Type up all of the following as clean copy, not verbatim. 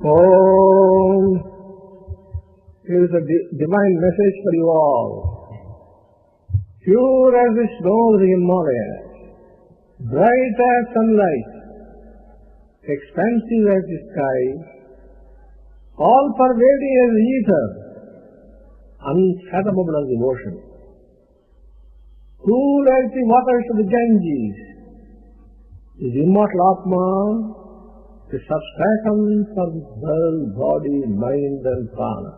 Om. Here is a divine message for you all. Pure as the snow of the Himalayas, bright as sunlight, expansive as the sky, all-pervading as the ether, unfathomable as the ocean, cool as the waters of the Ganges, is immortal Atma, the substratum for the world, body, mind and prana.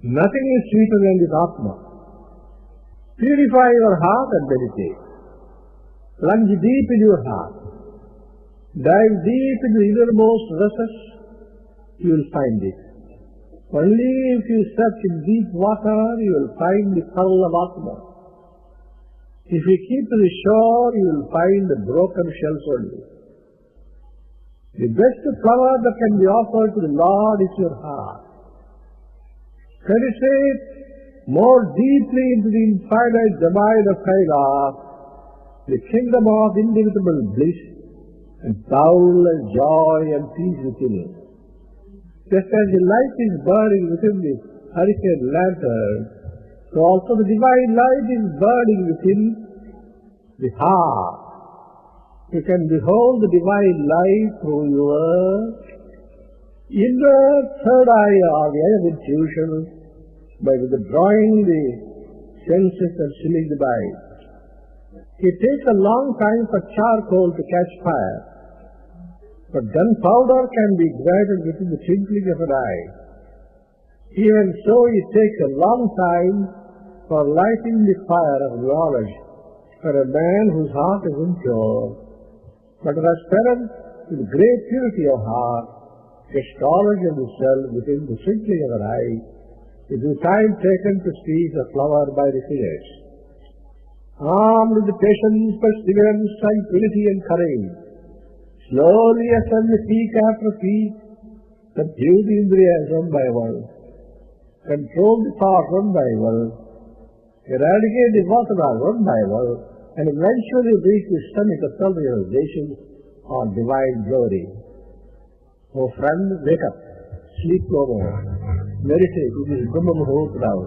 Nothing is sweeter than this Atma. Purify your heart and meditate. Plunge deep in your heart. Dive deep into the innermost recess, you will find it. Only if you search in deep water, you will find the pearl of Atma. If you keep to the shore, you will find the broken shells only. The best flower that can be offered to the Lord is your heart. Penetrate more deeply into the infinite domain of Kailash, the kingdom of indivisible bliss and boundless joy and peace within. Just as the light is burning within the hurricane lantern, so also the divine light is burning within the heart. You can behold the divine light through your inner third eye or the eye of intuition by withdrawing the senses and stilling the mind. It takes a long time for charcoal to catch fire, but gunpowder can be ignited within the twinkling of an eye. Even so, it takes a long time for lighting the fire of knowledge for a man whose heart is impure, but an aspirant with great purity of heart gets knowledge of the self within the twinkling of an eye, is the time taken to squeeze a flower by the fingers. Armed with the patience, perseverance, tranquility and courage, slowly ascend the peak after peak, subdue the indriyas one by one, control the thought one by one, eradicate the vasana one by one, and eventually reach the summit of self-realization or divine glory. Oh friend, wake up, sleep no more, meditate in this Brahma Muhurta now.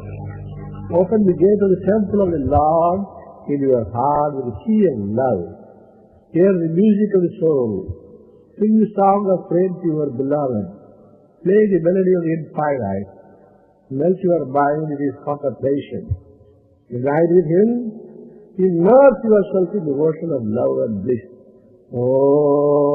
Open the gate of the temple of the Lord in your heart with the key of love. Hear the music of the soul. Sing the song of praise to your beloved. Play the melody of the infinite. Melt your mind in his contemplation. Unite with him. Immerse yourself in the ocean of love and bliss. Oh.